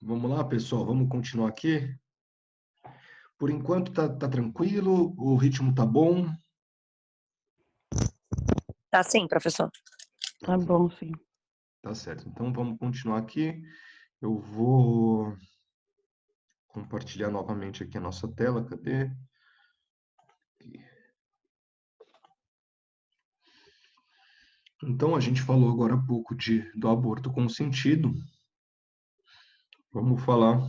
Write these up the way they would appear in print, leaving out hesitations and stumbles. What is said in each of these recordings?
Vamos lá, pessoal, vamos continuar aqui. Por enquanto tá tranquilo, o ritmo tá bom. Tá sim, professor. Tá bom, sim. Tá certo. Então vamos continuar aqui. Eu vou compartilhar novamente aqui a nossa tela. Cadê? Aqui. Então a gente falou agora há pouco do aborto consentido. Vamos falar,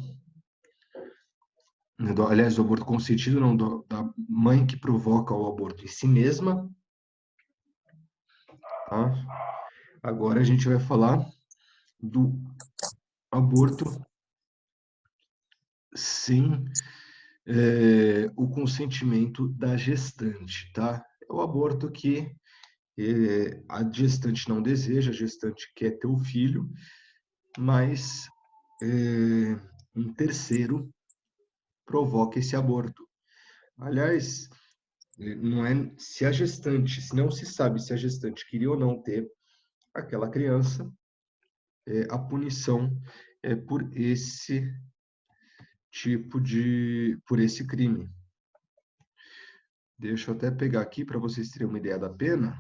aliás, do aborto consentido, não, da mãe que provoca o aborto em si mesma. Tá? Agora a gente vai falar do aborto sem o consentimento da gestante, tá? É o aborto que a gestante não deseja, a gestante quer ter o filho, mas um terceiro provoca esse aborto. Aliás, não é se a gestante, se não se sabe se a gestante queria ou não ter aquela criança, a punição é por esse por esse crime. Deixa eu até pegar aqui para vocês terem uma ideia da pena.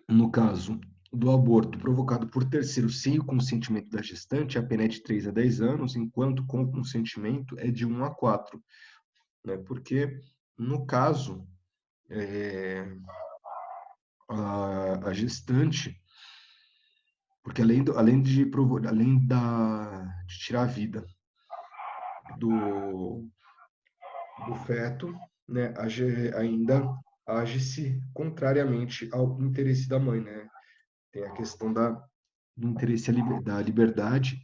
No caso do aborto provocado por terceiro sem o consentimento da gestante, a pena é de 3 a 10 anos, enquanto com o consentimento é de 1 a 4. Né? Porque, no caso, a gestante, porque além de tirar a vida do feto, né, ainda age-se contrariamente ao interesse da mãe, né? Tem a questão do interesse da liberdade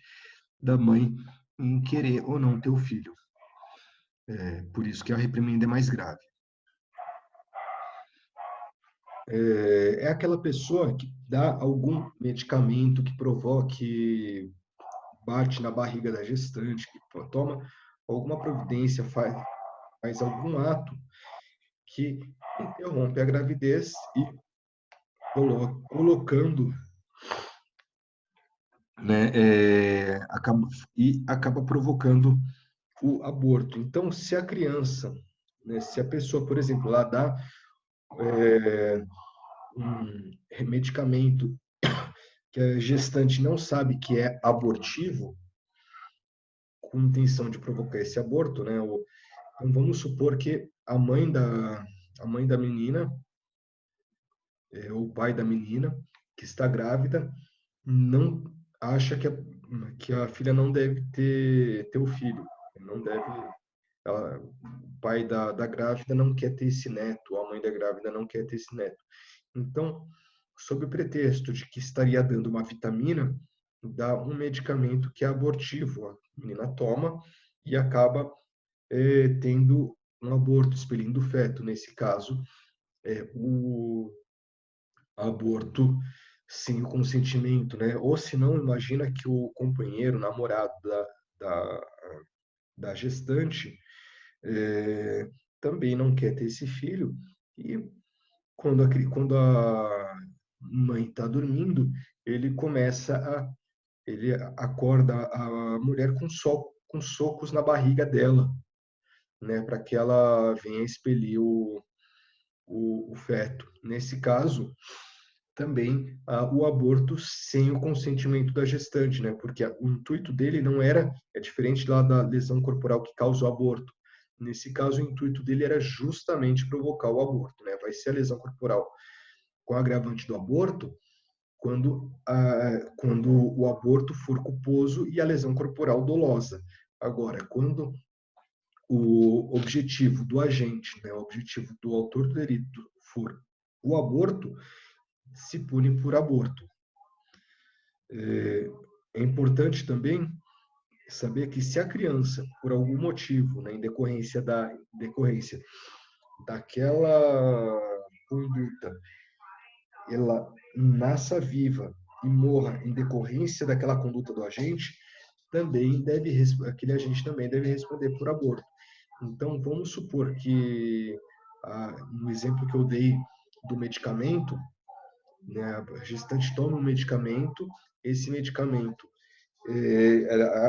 da mãe em querer ou não ter o filho. Por isso que a reprimenda é mais grave. É aquela pessoa que dá algum medicamento que provoque, bate na barriga da gestante, que toma alguma providência, faz algum ato que interrompe a gravidez e colocando, né, acaba provocando o aborto. Então, se a criança, né, se a pessoa, por exemplo, lá dá um medicamento que a gestante não sabe que é abortivo, com intenção de provocar esse aborto, né? Então, vamos supor que a mãe da menina, ou o pai da menina, que está grávida, não acha que a filha não deve ter o filho. Não deve. O pai da grávida não quer ter esse neto, a mãe da grávida não quer ter esse neto. Então, sob o pretexto de que estaria dando uma vitamina, dá um medicamento que é abortivo. A menina toma e acaba tendo um aborto, expelindo o feto. Nesse caso, o aborto sem o consentimento, né? Ou se não, imagina que o companheiro, namorado da, da gestante, também não quer ter esse filho e quando a mãe está dormindo, ele acorda a mulher com socos na barriga dela, né, para que ela venha expelir o feto. Nesse caso, também o aborto sem o consentimento da gestante, né, porque o intuito dele não era, é diferente lá da lesão corporal que causa o aborto. Nesse caso, o intuito dele era justamente provocar o aborto, né? Vai ser a lesão corporal com o agravante do aborto quando o aborto for culposo e a lesão corporal dolosa. Agora, quando o objetivo do agente, né, o objetivo do autor do delito for o aborto, se pune por aborto. É importante também saber que se a criança, por algum motivo, né, em decorrência daquela conduta, ela nasça viva e morra em decorrência daquela conduta do agente, aquele agente também deve responder por aborto. Então, vamos supor que, no exemplo que eu dei do medicamento, né, a gestante toma um medicamento, esse medicamento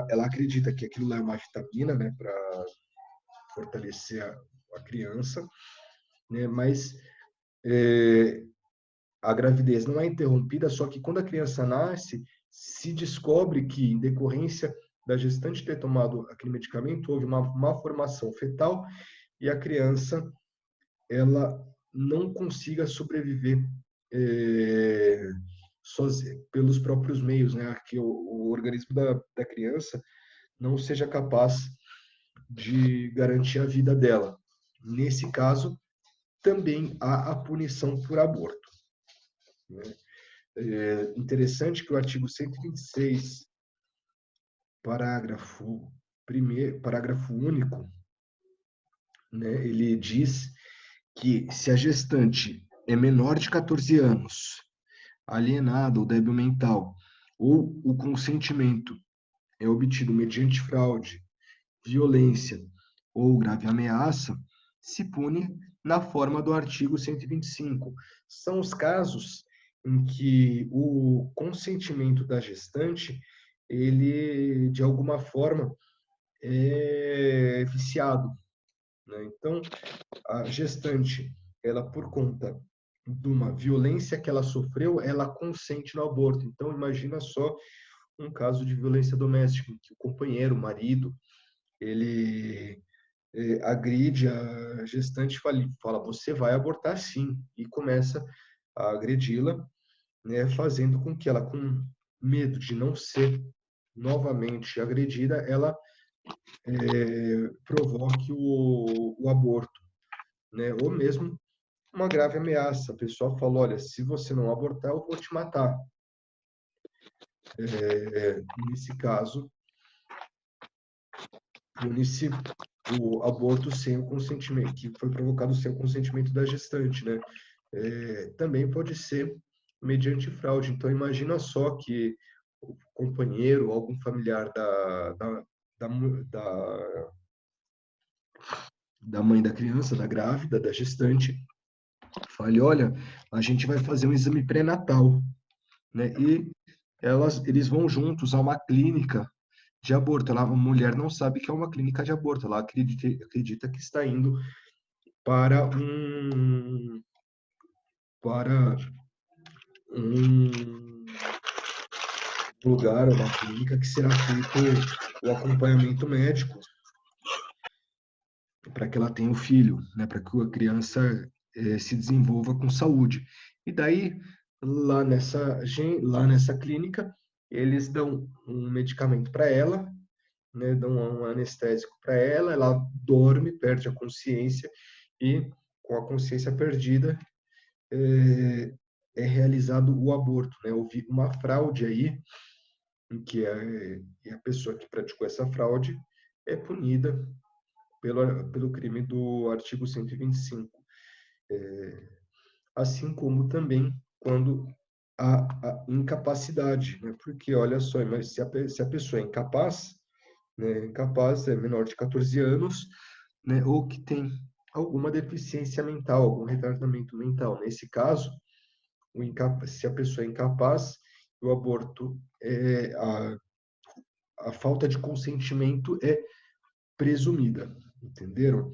ela acredita que aquilo lá é uma vitamina, né, para fortalecer a criança, né, mas a gravidez não é interrompida, só que quando a criança nasce, se descobre que, em decorrência da gestante ter tomado aquele medicamento, houve uma malformação fetal e a criança ela não consiga sobreviver sozinha, pelos próprios meios, né? Que o organismo da criança não seja capaz de garantir a vida dela. Nesse caso, também há a punição por aborto, né? É interessante que o artigo 126, parágrafo único, né, ele diz que se a gestante é menor de 14 anos, alienada ou débil mental, ou o consentimento é obtido mediante fraude, violência ou grave ameaça, se pune na forma do artigo 125. São os casos em que o consentimento da gestante, ele, de alguma forma, é viciado, né? Então, a gestante, ela, por conta de uma violência que ela sofreu, ela consente no aborto. Então, imagina só um caso de violência doméstica, em que o companheiro, o marido, ele agride a gestante e fala, você vai abortar sim, e começa a agredi-la, né, fazendo com que ela, com medo de não ser novamente agredida, ela provoque o aborto, né, ou mesmo uma grave ameaça. A pessoa fala, olha, se você não abortar, eu vou te matar. Nesse caso, pune-se o aborto sem o consentimento, que foi provocado sem o consentimento da gestante, né? Também pode ser mediante fraude. Então, imagina só que o companheiro, algum familiar da, da, da mãe da criança, da grávida, da gestante, fale, olha, a gente vai fazer um exame pré-natal, né? E eles vão juntos a uma clínica de aborto. A mulher não sabe que é uma clínica de aborto, ela acredita que está indo para um lugar, uma clínica que será feito o acompanhamento médico para que ela tenha o filho, né, para que a criança se desenvolva com saúde. E daí, lá nessa clínica, eles dão um medicamento para ela, né, dão um anestésico para ela, ela dorme, perde a consciência e, com a consciência perdida, é realizado o aborto, né? Houve uma fraude aí, em que a pessoa que praticou essa fraude é punida pelo crime do artigo 125. Assim como também quando há incapacidade, né? Porque, olha só, mas se a pessoa é incapaz, né, incapaz, é menor de 14 anos, né, ou que tem alguma deficiência mental, algum retardamento mental. Nesse caso, se a pessoa é incapaz, o aborto, a falta de consentimento é presumida, entenderam?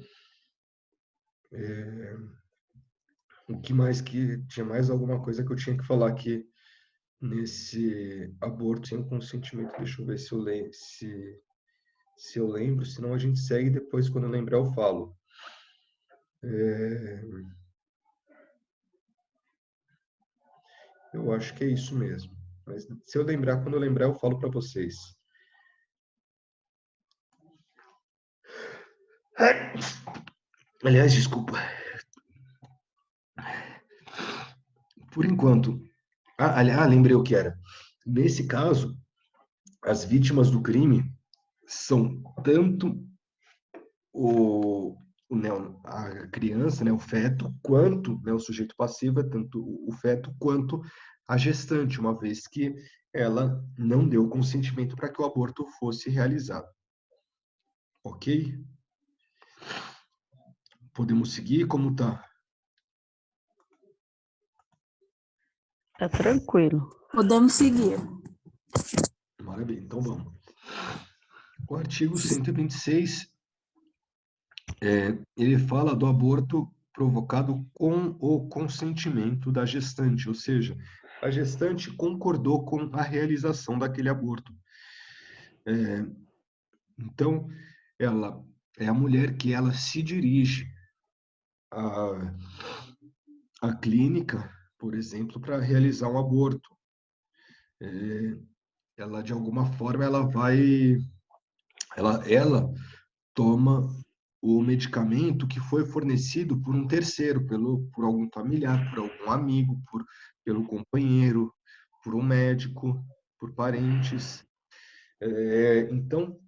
O que mais que tinha mais alguma coisa que eu tinha que falar aqui nesse aborto sem consentimento? Deixa eu ver se eu lembro, senão a gente segue depois, quando eu lembrar eu falo. Eu acho que é isso mesmo. Mas se eu lembrar, quando eu lembrar, eu falo para vocês. Aliás, desculpa. Por enquanto. Lembrei o que era. Nesse caso, as vítimas do crime são tanto né, a criança, né, o feto, quanto, né, o sujeito passivo, é tanto o feto quanto a gestante, uma vez que ela não deu consentimento para que o aborto fosse realizado. Ok? Podemos seguir? Como tá? Tá tranquilo. Podemos seguir. Maravilha, então vamos. artigo 126, ele fala do aborto provocado com o consentimento da gestante, ou seja, a gestante concordou com a realização daquele aborto. Então, ela é a mulher que ela se dirige à, à clínica, por exemplo, para realizar um aborto. Ela, de alguma forma, ela toma o medicamento que foi fornecido por um terceiro, por algum familiar, por algum amigo, pelo companheiro, por um médico, por parentes. Então,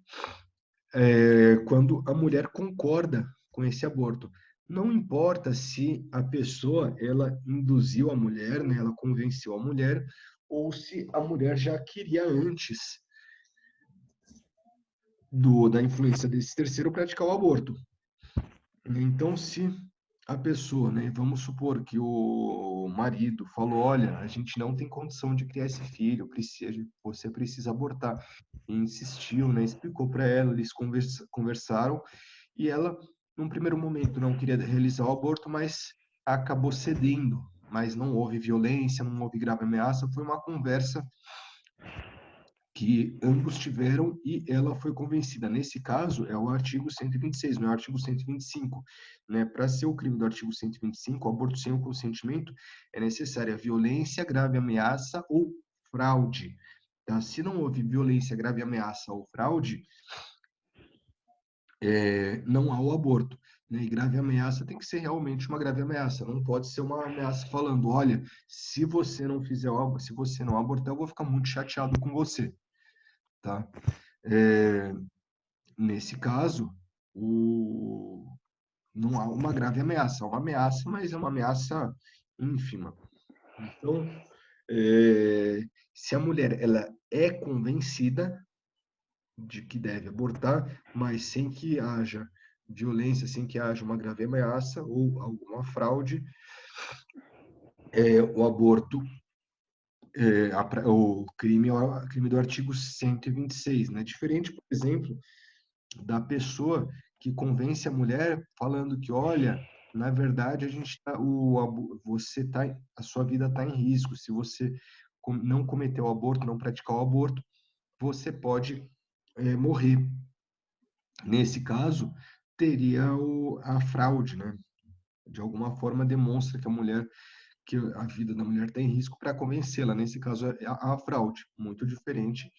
quando a mulher concorda com esse aborto, não importa se a pessoa ela induziu a mulher, né, ela convenceu a mulher, ou se a mulher já queria antes da influência desse terceiro praticar o aborto. Então, se a pessoa, né, vamos supor que o marido falou, olha, a gente não tem condição de criar esse filho, você precisa abortar, e insistiu, né, explicou para ela, eles conversaram, e ela, num primeiro momento, não queria realizar o aborto, mas acabou cedendo, mas não houve violência, não houve grave ameaça, foi uma conversa que ambos tiveram e ela foi convencida. Nesse caso, é o artigo 126, não é o artigo 125. Né? Para ser o crime do artigo 125, o aborto sem o consentimento, é necessária violência, grave ameaça ou fraude. Tá? Se não houve violência, grave ameaça ou fraude, não há o aborto. Né? E grave ameaça tem que ser realmente uma grave ameaça. Não pode ser uma ameaça falando, olha, se você não fizer algo, se você não abortar, eu vou ficar muito chateado com você. Tá? Nesse caso, não há uma grave ameaça. Há uma ameaça, mas é uma ameaça ínfima. Então, se a mulher ela é convencida de que deve abortar, mas sem que haja violência, sem que haja uma grave ameaça ou alguma fraude, o aborto, o crime é o crime do artigo 126, né? Diferente, por exemplo, da pessoa que convence a mulher falando que, olha, na verdade a gente a sua vida está em risco. Se você não cometer o aborto, não praticar o aborto, você pode morrer. Nesse caso, teria a fraude, né? De alguma forma demonstra que a vida da mulher está em risco para convencê-la. Nesse caso, é a fraude, muito diferente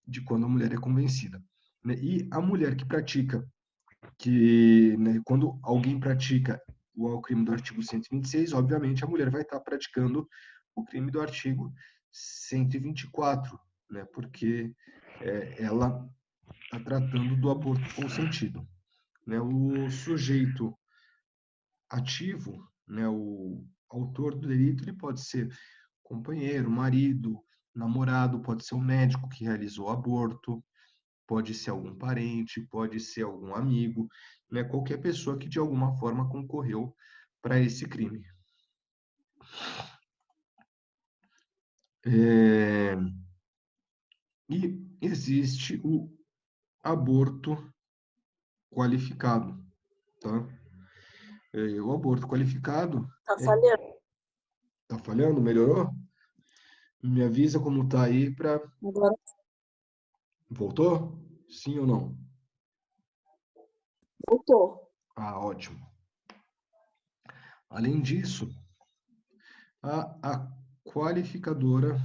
de quando a mulher é convencida. Né? E a mulher que pratica né, quando alguém pratica o crime do artigo 126, obviamente a mulher vai estar praticando o crime do artigo 124, né, porque ela está tratando do aborto consentido. Né, o sujeito ativo, né, o autor do delito, ele pode ser companheiro, marido, namorado, pode ser o médico que realizou o aborto, pode ser algum parente, pode ser algum amigo, né? Qualquer pessoa que de alguma forma concorreu para esse crime. E existe o aborto qualificado, tá? O aborto qualificado Tá falhando. tá falhando? Melhorou? Me avisa como tá aí para Agora voltou? Sim ou não? voltou. Ah, ótimo. Além disso, a qualificadora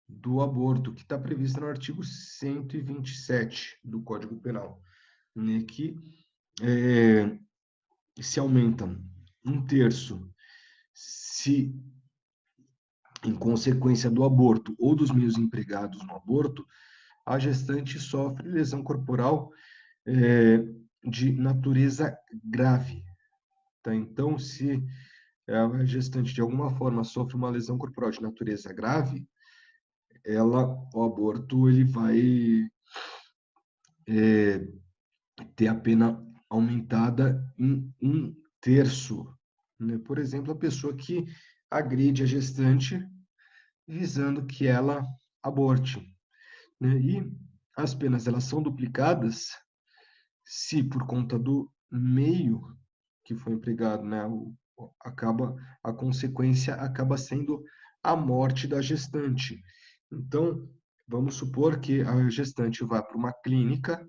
do aborto, que está prevista no artigo 127 do Código Penal, né, que se aumenta um terço se, em consequência do aborto ou dos meios empregados no aborto, a gestante sofre lesão corporal de natureza grave. Tá? Então, se a gestante de alguma forma sofre uma lesão corporal de natureza grave, o aborto ele vai ter a pena aumentada em um terço. Né? Por exemplo, a pessoa que agride a gestante visando que ela aborte. Né? E as penas elas são duplicadas se por conta do meio que foi empregado, né, a consequência acaba sendo a morte da gestante. Então, vamos supor que a gestante vá para uma clínica,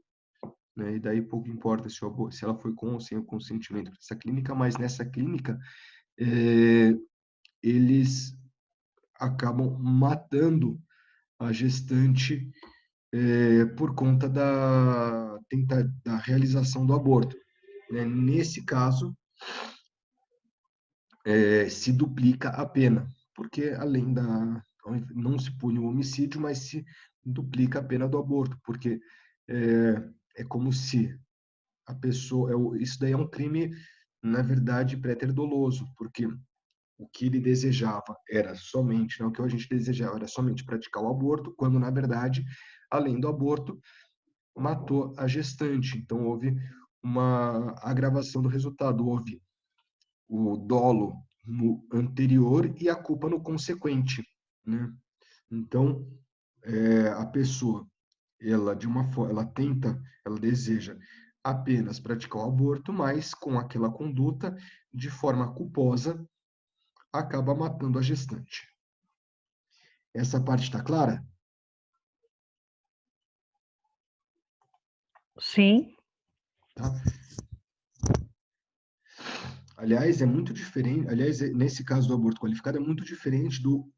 né, e daí pouco importa se ela foi com ou sem o consentimento dessa clínica, mas nessa clínica eles acabam matando a gestante por conta da realização do aborto, né? Nesse caso, se duplica a pena, porque além não se pune o homicídio, mas se duplica a pena do aborto, porque é como se a pessoa, isso daí é um crime, na verdade, préter-doloso, porque o que ele desejava era somente, né, o que a gente desejava era somente praticar o aborto, quando, na verdade, além do aborto, matou a gestante. Então, houve uma agravação do resultado, houve o dolo no anterior e a culpa no consequente, né? Então, a pessoa, ela deseja apenas praticar o aborto, mas com aquela conduta, de forma culposa, acaba matando a gestante. Essa parte está clara? Sim. Tá? Aliás, é muito diferente. Aliás, nesse caso do aborto qualificado, é muito diferente do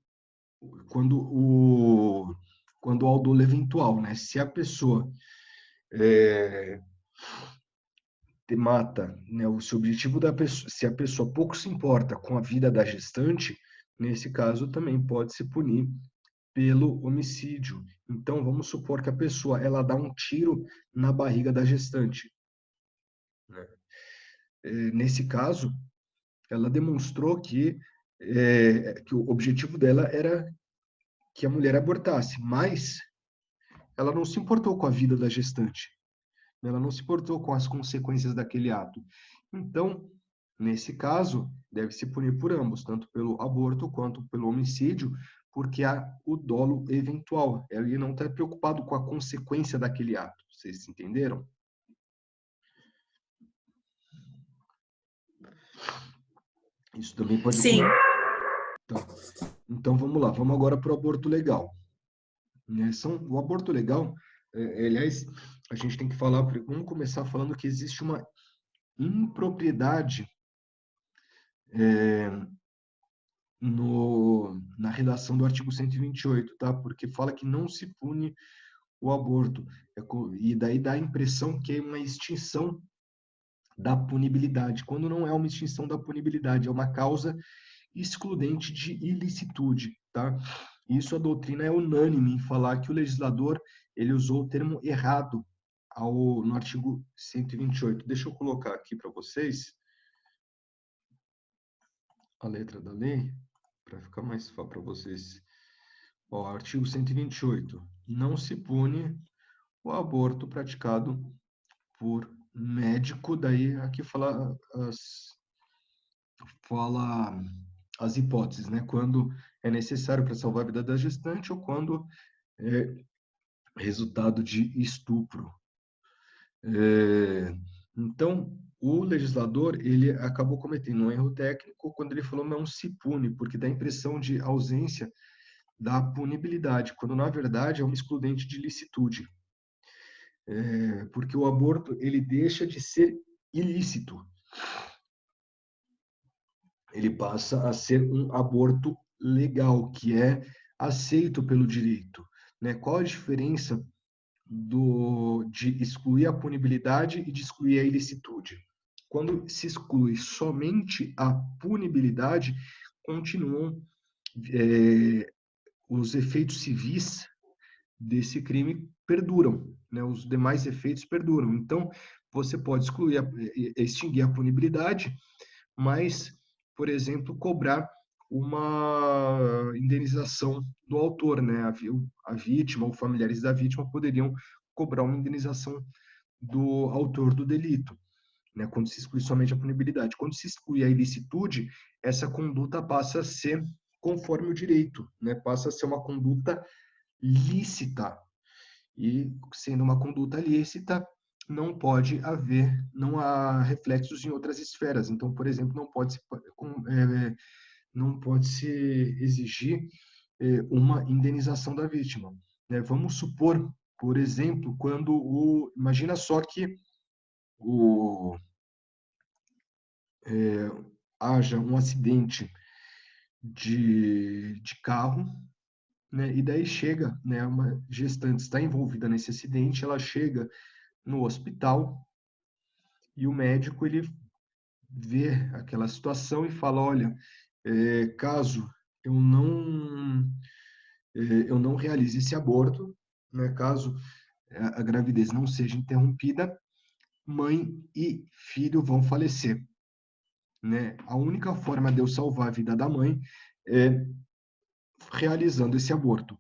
quando há o dolo eventual, né? Se a pessoa mata, né? Se o objetivo da pessoa, se a pessoa pouco se importa com a vida da gestante, nesse caso também pode se punir pelo homicídio. Então, vamos supor que a pessoa ela dá um tiro na barriga da gestante, né? Nesse caso, ela demonstrou que o objetivo dela era que a mulher abortasse, mas ela não se importou com a vida da gestante, ela não se importou com as consequências daquele ato. Então, nesse caso, deve se punir por ambos, tanto pelo aborto quanto pelo homicídio, porque há o dolo eventual. Ele não está preocupado com a consequência daquele ato. Vocês entenderam? Isso também pode Sim. ocorrer. Tá. Então vamos lá, vamos agora para o aborto legal. Né? O aborto legal, aliás, a gente tem que falar, vamos começar falando que existe uma impropriedade na redação do artigo 128, tá? Porque fala que não se pune o aborto. E daí dá a impressão que é uma extinção da punibilidade, quando não é uma extinção da punibilidade, é uma causa excludente de ilicitude, tá? Isso a doutrina é unânime em falar que o legislador ele usou o termo errado no artigo 128. Deixa eu colocar aqui para vocês a letra da lei, para ficar mais fácil para vocês. Ó, artigo 128. Não se pune o aborto praticado por médico, daí aqui fala as hipóteses, né? Quando é necessário para salvar a vida da gestante ou quando é resultado de estupro. Então, o legislador ele acabou cometendo um erro técnico quando ele falou não se pune, porque dá a impressão de ausência da punibilidade, quando na verdade é um excludente de licitude. Porque o aborto ele deixa de ser ilícito. Ele passa a ser um aborto legal, que é aceito pelo direito. Né? Qual a diferença de excluir a punibilidade e de excluir a ilicitude? Quando se exclui somente a punibilidade, continuam os efeitos civis desse crime perduram, né? Os demais efeitos perduram. Então, você pode extinguir a punibilidade, mas, por exemplo, cobrar uma indenização do autor, né? A vítima ou familiares da vítima poderiam cobrar uma indenização do autor do delito, né? Quando se exclui somente a punibilidade. Quando se exclui a ilicitude, essa conduta passa a ser conforme o direito, né? Passa a ser uma conduta lícita. E, sendo uma conduta lícita, não há reflexos em outras esferas. Então, por exemplo, não pode se exigir uma indenização da vítima, né? Vamos supor, por exemplo, imagina só que o, haja um acidente de carro, né? E daí chega, né? Uma gestante está envolvida nesse acidente, ela chega no hospital e o médico ele vê aquela situação e fala, olha, caso eu não eu não realize esse aborto, né? Caso a gravidez não seja interrompida, mãe e filho vão falecer, né? A única forma de eu salvar a vida da mãe é realizando esse aborto.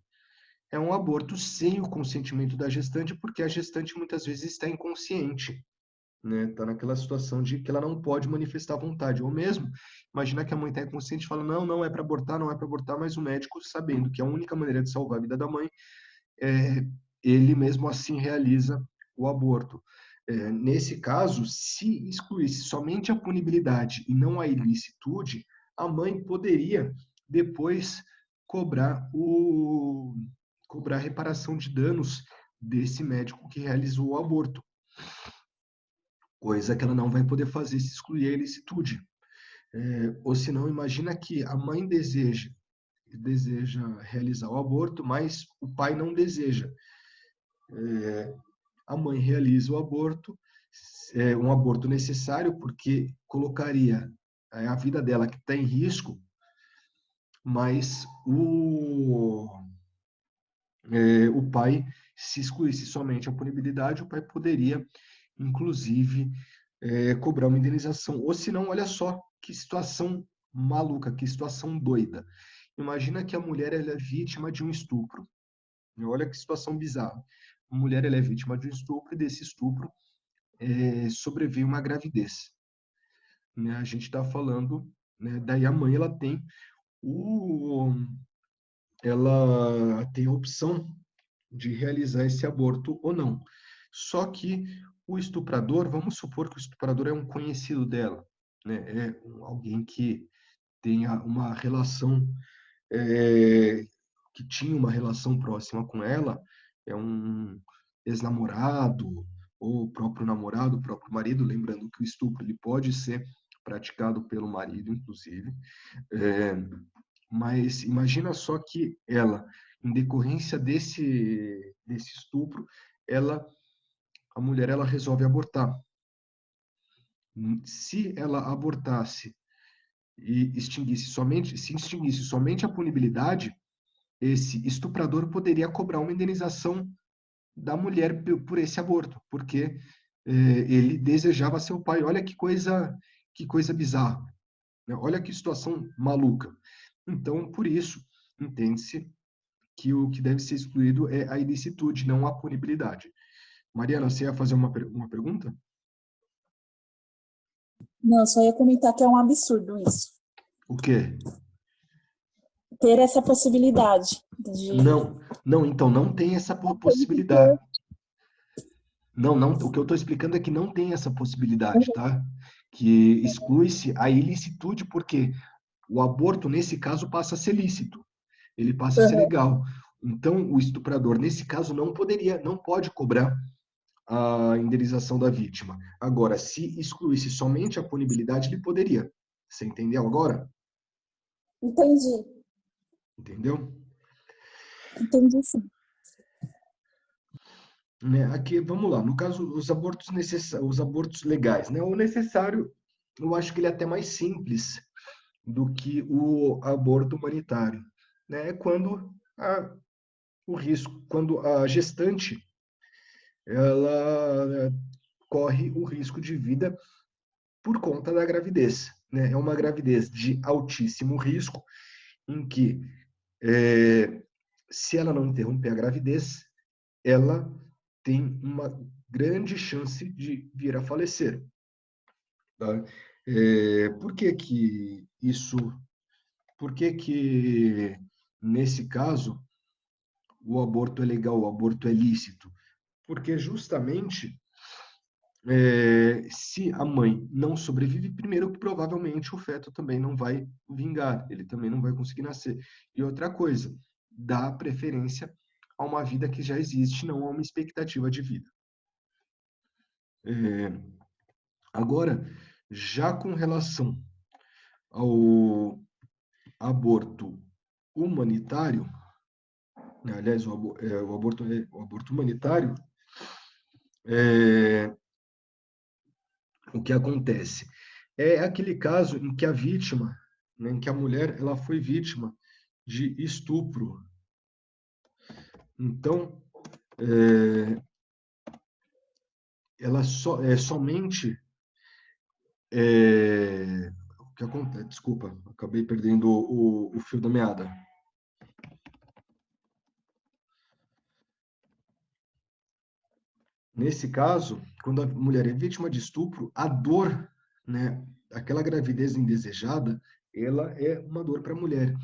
É um aborto sem o consentimento da gestante, porque a gestante muitas vezes está inconsciente, né? Está naquela situação de que ela não pode manifestar vontade. Ou mesmo, imagina que a mãe está inconsciente e fala, não, não é para abortar, não é para abortar, mas o médico, sabendo que a única maneira de salvar a vida da mãe, é, ele mesmo assim realiza o aborto. Nesse caso, se excluísse somente a punibilidade e não a ilicitude, a mãe poderia depois cobrar cobrar reparação de danos desse médico que realizou o aborto, coisa que ela não vai poder fazer se excluir a ilicitude. Ou se não, imagina que a mãe deseja realizar o aborto, mas o pai não deseja. A mãe realiza o aborto, um aborto necessário, porque colocaria a vida dela que está em risco, mas o pai, se excluísse somente a punibilidade, o pai poderia, inclusive, cobrar uma indenização. Ou se não, olha só que situação maluca, que situação doida. Imagina que a mulher ela é vítima de um estupro. Olha que situação bizarra. A mulher ela é vítima de um estupro e desse estupro sobreveio uma gravidez. Né? A gente está falando, né? Daí a mãe o, ela tem a opção de realizar esse aborto ou não. Só que o estuprador, vamos supor que o estuprador é um conhecido dela, né? Alguém que tenha uma relação, é, que tinha uma relação próxima com ela, é um ex-namorado, ou o próprio namorado, o próprio marido, lembrando que o estupro ele pode ser praticado pelo marido, inclusive. É, mas imagina só que ela, em decorrência desse estupro, a mulher, ela resolve abortar. Se ela abortasse e se extinguisse somente a punibilidade, esse estuprador poderia cobrar uma indenização da mulher por esse aborto, porque ele desejava ser o pai. Olha que coisa bizarra, né? Olha que situação maluca. Então, por isso, entende-se que o que deve ser excluído é a ilicitude, não a punibilidade. Mariana, você ia fazer uma pergunta? Não, só ia comentar que é um absurdo isso. O quê? Ter essa possibilidade de... Não, então não tem essa possibilidade. Não, o que eu estou explicando é que não tem essa possibilidade, tá? Que exclui-se a ilicitude, porque o aborto, nesse caso, passa a ser lícito. Ele passa a ser legal. Então, o estuprador, nesse caso, não pode cobrar a indenização da vítima. Agora, se excluísse somente a punibilidade, ele poderia. Você entendeu agora? Entendi. Entendeu? Entendi, sim. Né? Aqui, vamos lá. No caso, os abortos legais, né? O necessário, eu acho que ele é até mais simples do que o aborto humanitário, né? É quando a gestante ela corre o risco de vida por conta da gravidez, né? É uma gravidez de altíssimo risco, em que se ela não interromper a gravidez, ela tem uma grande chance de vir a falecer. Tá? Por que que isso? Por que que nesse caso o aborto é legal, o aborto é lícito? Porque justamente se a mãe não sobrevive, primeiro que provavelmente o feto também não vai vingar, ele também não vai conseguir nascer. E outra coisa, dá preferência a uma vida que já existe, não a uma expectativa de vida. Agora, já com relação ao aborto humanitário, né, aliás, o aborto humanitário, o que acontece? É aquele caso em que a vítima, né, em que a mulher ela foi vítima de estupro. Então, ela somente o que acontece? Desculpa, acabei perdendo o fio da meada. Nesse caso, quando a mulher é vítima de estupro, a dor, né, aquela gravidez indesejada, ela é uma dor para a mulher.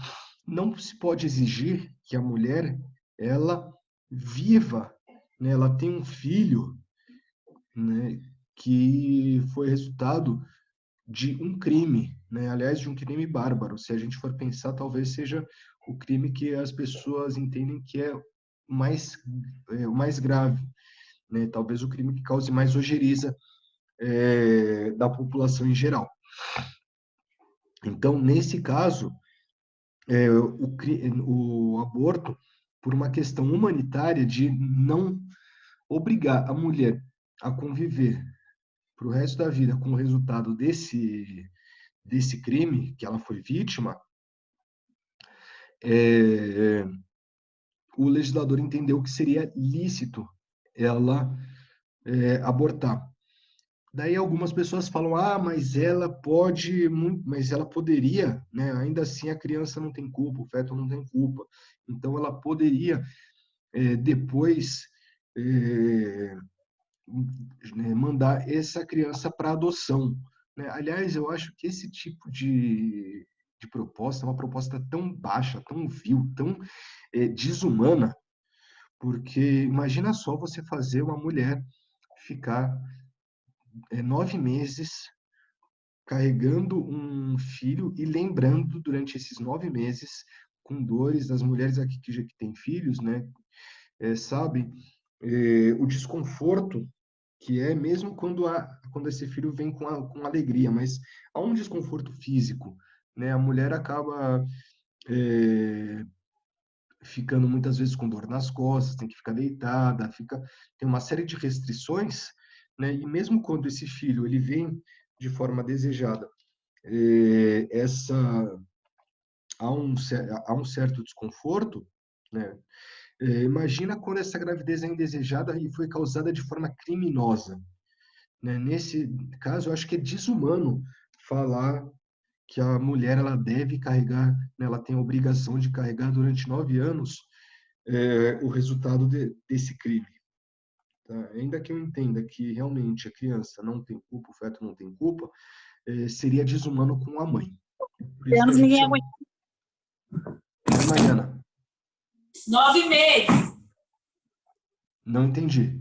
Não se pode exigir que a mulher ela viva, né, ela tenha um filho, né, que foi resultado de um crime, né? Aliás, de um crime bárbaro. Se a gente for pensar, talvez seja o crime que as pessoas entendem que é o mais grave, né? Talvez o crime que cause mais ojeriza da população em geral. Então, nesse caso, o aborto, por uma questão humanitária de não obrigar a mulher a conviver para o resto da vida com o resultado desse crime que ela foi vítima, o legislador entendeu que seria lícito ela abortar. Daí algumas pessoas falam, mas ela pode, mas ela poderia, né? Ainda assim a criança não tem culpa, o feto não tem culpa. Então ela poderia depois mandar essa criança para adoção, né? Aliás, eu acho que esse tipo de proposta é uma proposta tão baixa, tão vil, tão desumana, porque imagina só você fazer uma mulher ficar 9 meses carregando um filho e lembrando durante esses 9 meses com dores das mulheres aqui que têm filhos, né? Sabem o desconforto que é mesmo quando esse filho vem com alegria, mas há um desconforto físico, né? A mulher acaba ficando muitas vezes com dor nas costas, tem que ficar deitada, tem uma série de restrições, né? E mesmo quando esse filho ele vem de forma desejada, essa há um certo desconforto, né? Imagina quando essa gravidez é indesejada e foi causada de forma criminosa, né? Nesse caso, eu acho que é desumano falar que a mulher ela deve carregar, né, ela tem a obrigação de carregar durante 9 anos o resultado desse crime. Tá? Ainda que eu entenda que realmente a criança não tem culpa, o feto não tem culpa, seria desumano com a mãe. Por isso que a Anos gente ninguém chama. aguenta. Oi, Mariana, 9 meses. não entendi.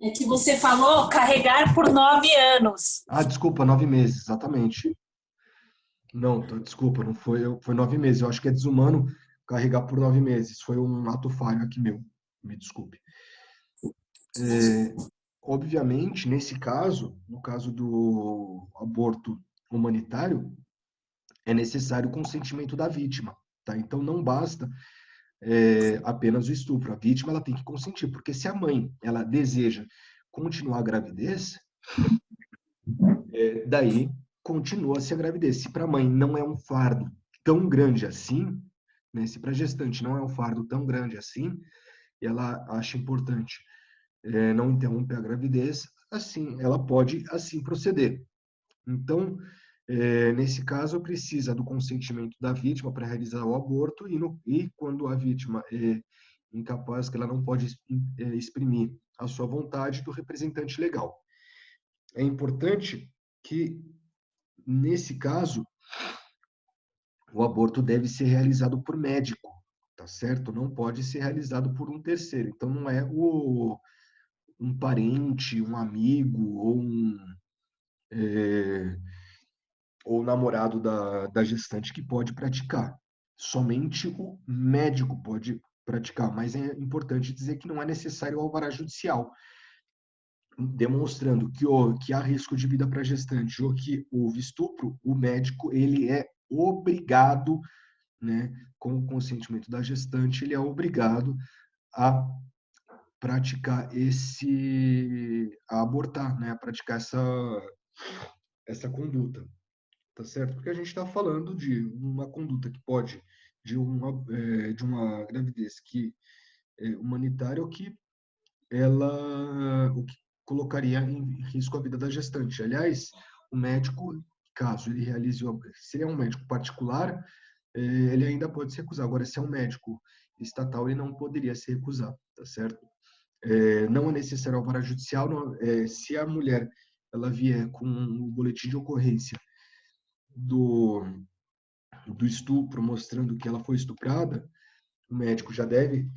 É que você falou carregar por 9 anos. Desculpa, 9 meses, exatamente. Não, desculpa, não foi, foi 9 meses. Eu acho que é desumano carregar por 9 meses. Foi um ato falho aqui meu. Me desculpe. Obviamente, nesse caso, no caso do aborto humanitário, é necessário o consentimento da vítima, tá? Então, não basta apenas o estupro. A vítima ela tem que consentir, porque se a mãe ela deseja continuar a gravidez, daí continua-se a gravidez. Se para a mãe não é um fardo tão grande assim, né? Se para a gestante não é um fardo tão grande assim, ela acha importante não interromper a gravidez, assim, ela pode assim proceder. Então, nesse caso, precisa do consentimento da vítima para realizar o aborto e quando a vítima é incapaz, que ela não pode exprimir a sua vontade, do representante legal. É importante que, nesse caso, o aborto deve ser realizado por médico, tá certo? Não pode ser realizado por um terceiro. Então, não é um parente, um amigo ou namorado da gestante que pode praticar. Somente o médico pode praticar, mas é importante dizer que não é necessário o alvará judicial, demonstrando que há risco de vida para a gestante ou que houve estupro, o médico ele é obrigado, né, com o consentimento da gestante, ele é obrigado a praticar a abortar, né, a praticar essa conduta, tá certo? Porque a gente está falando de uma conduta que pode, de uma gravidez que é humanitária ou que o que colocaria em risco a vida da gestante. Aliás, o médico, caso ele realize, se ele é um médico particular, ele ainda pode se recusar. Agora, se é um médico estatal, ele não poderia se recusar, tá certo? Não é necessário alvará judicial, se a mulher ela vier com o boletim de ocorrência do, do estupro, mostrando que ela foi estuprada, o médico já deve,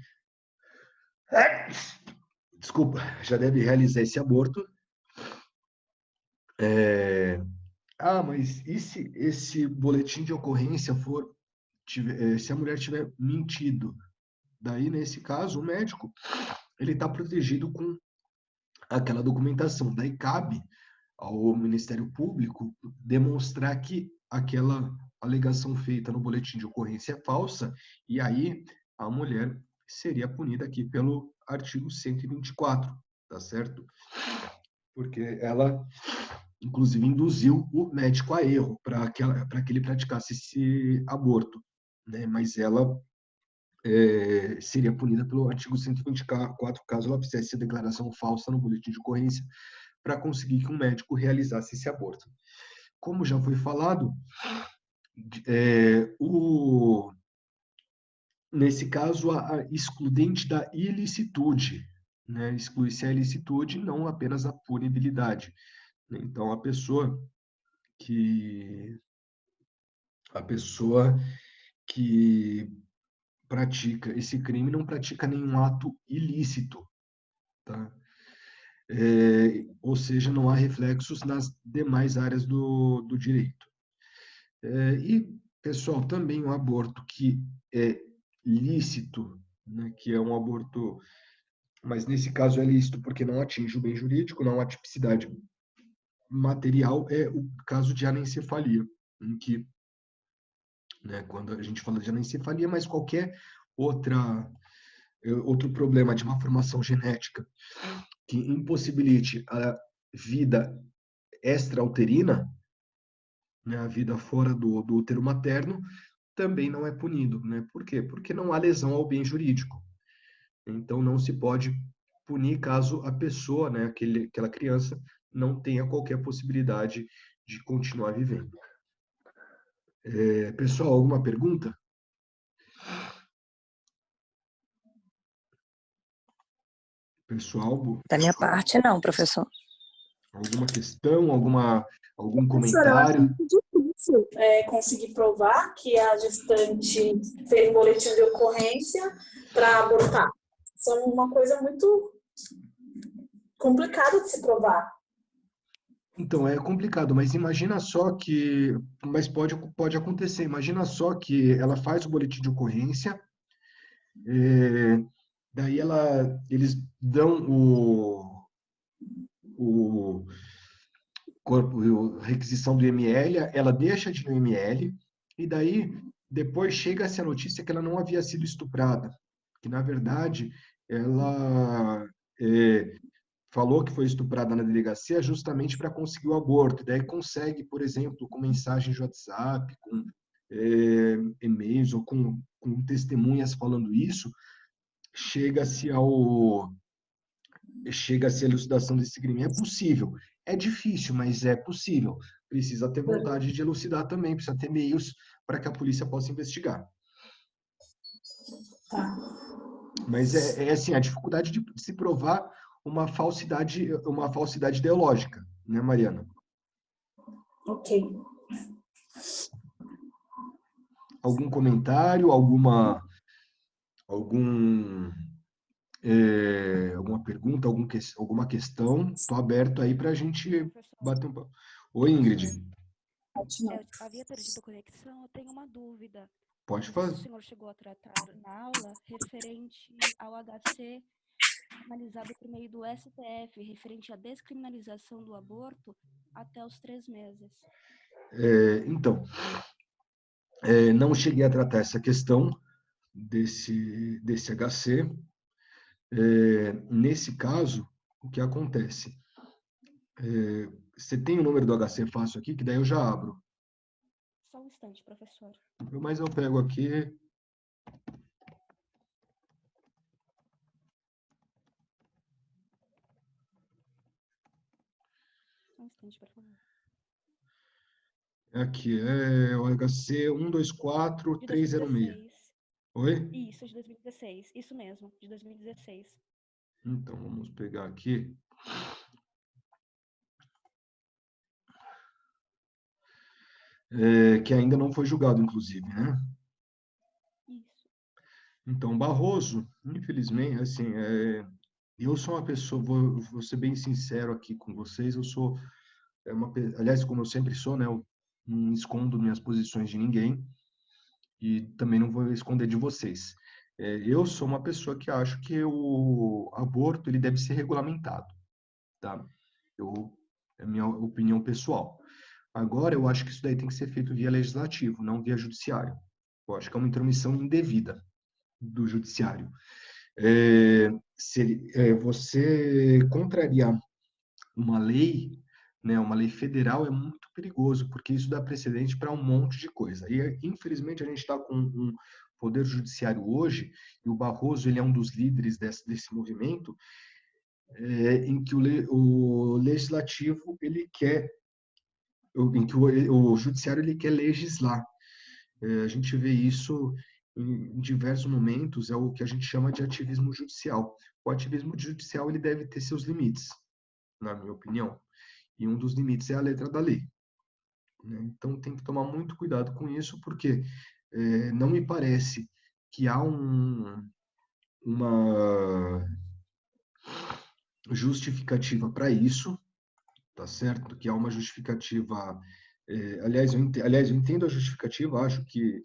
desculpa, já deve realizar esse aborto. Mas e se esse boletim de ocorrência se a mulher tiver mentido? Daí, nesse caso, o médico ele está protegido com aquela documentação. Daí cabe ao Ministério Público demonstrar que aquela alegação feita no boletim de ocorrência é falsa, e aí a mulher seria punida aqui pelo artigo 124, tá certo? Porque ela, inclusive, induziu o médico a erro para que ele praticasse esse aborto, né? Mas ela seria punida pelo artigo 124, caso ela fizesse a declaração falsa no boletim de ocorrência para conseguir que um médico realizasse esse aborto. Como já foi falado, nesse caso, a excludente da ilicitude, né? Exclui-se a ilicitude, não apenas a punibilidade. Então, que a pessoa que pratica esse crime não pratica nenhum ato ilícito, tá? Ou seja, não há reflexos nas demais áreas do direito. E, pessoal, também o aborto que é lícito, né, que é um aborto, mas nesse caso é lícito porque não atinge o bem jurídico, não há tipicidade material, é o caso de anencefalia, em que, né, quando a gente fala de anencefalia, mas qualquer outro problema de malformação genética que impossibilite a vida extrauterina, né, a vida fora do útero materno, também não é punido, né? Por quê? Porque não há lesão ao bem jurídico. Então, não se pode punir caso a pessoa, né, aquela criança, não tenha qualquer possibilidade de continuar vivendo. Pessoal, alguma pergunta? Pessoal, Da minha parte, não, professor. alguma questão, algum Professora, eu acho comentário? muito difícil conseguir provar que a gestante fez um boletim de ocorrência para abortar. Isso é uma coisa muito complicada de se provar. Então, é complicado, mas imagina só que, mas pode acontecer, imagina só que ela faz o boletim de ocorrência, daí eles dão o a requisição do IML, ela deixa de ir no IML, e daí depois chega-se a notícia que ela não havia sido estuprada, que na verdade ela falou que foi estuprada na delegacia justamente para conseguir o aborto. Daí consegue, por exemplo, com mensagens de WhatsApp, com e-mails ou com testemunhas falando isso, chega-se à elucidação desse crime. É possível. É difícil, mas é possível. Precisa ter vontade de elucidar também, precisa ter meios para que a polícia possa investigar. Tá. Mas é assim, a dificuldade de se provar uma falsidade ideológica, né, Mariana? Ok. Algum comentário, alguma alguma pergunta, alguma questão? Estou aberto aí para a gente Professor, bater um papo. Oi, Ingrid. Ótimo. eu havia perdido a conexão, eu tenho uma dúvida. Pode Não sei se o fazer. senhor chegou a tratar na aula referente ao HC analisado por meio do STF, referente à descriminalização do aborto até os 3 meses. Então, não cheguei a tratar essa questão desse HC. Nesse caso, o que acontece? Você tem o número do HC fácil aqui, que daí eu já abro. Só um instante, professor. Mas eu pego aqui. Só um instante, por favor. Aqui é o HC De 124306. 2016. Oi? Isso, de 2016. Isso mesmo, de 2016. Então, vamos pegar aqui. Que ainda não foi julgado, inclusive, né? Isso. Então, Barroso, infelizmente, assim, eu sou uma pessoa, vou ser bem sincero aqui com vocês, eu sou, aliás, como eu sempre sou, né? Eu não escondo minhas posições de ninguém e também não vou esconder de vocês. Eu sou uma pessoa que acho que o aborto ele deve ser regulamentado, tá? É a minha opinião pessoal. Agora, eu acho que isso daí tem que ser feito via legislativo, não via judiciário. Eu acho que é uma intromissão indevida do judiciário. Você contrariar uma lei, né, uma lei federal, é muito perigoso, porque isso dá precedente para um monte de coisa. E, infelizmente, a gente está com um poder judiciário hoje, e o Barroso ele é um dos líderes desse movimento, em que o legislativo ele quer, em que o judiciário ele quer legislar. A gente vê isso em diversos momentos, é o que a gente chama de ativismo judicial. O ativismo judicial ele deve ter seus limites, na minha opinião, e um dos limites é a letra da lei, né? Então tem que tomar muito cuidado com isso, porque não me parece que há uma justificativa para isso, tá certo? Que há uma justificativa. Aliás, eu entendo a justificativa, acho que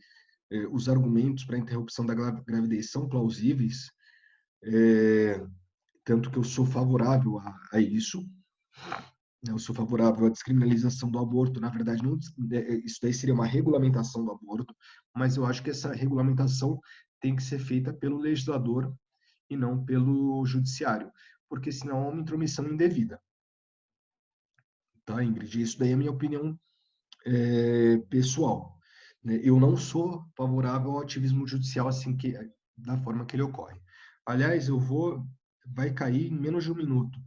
os argumentos para a interrupção da gravidez são plausíveis, tanto que eu sou favorável a isso, né? Eu sou favorável à descriminalização do aborto. Na verdade, não, isso daí seria uma regulamentação do aborto, mas eu acho que essa regulamentação tem que ser feita pelo legislador e não pelo judiciário, porque senão é uma intromissão indevida. Tá, Ingrid? Isso daí é a minha opinião pessoal, né? Eu não sou favorável ao ativismo judicial assim que da forma que ele ocorre. Aliás, vai cair em menos de um minuto.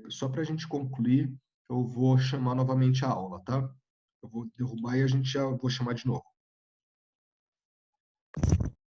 Só para a gente concluir, eu vou chamar novamente a aula, tá? Eu vou derrubar e a gente já vou chamar de novo.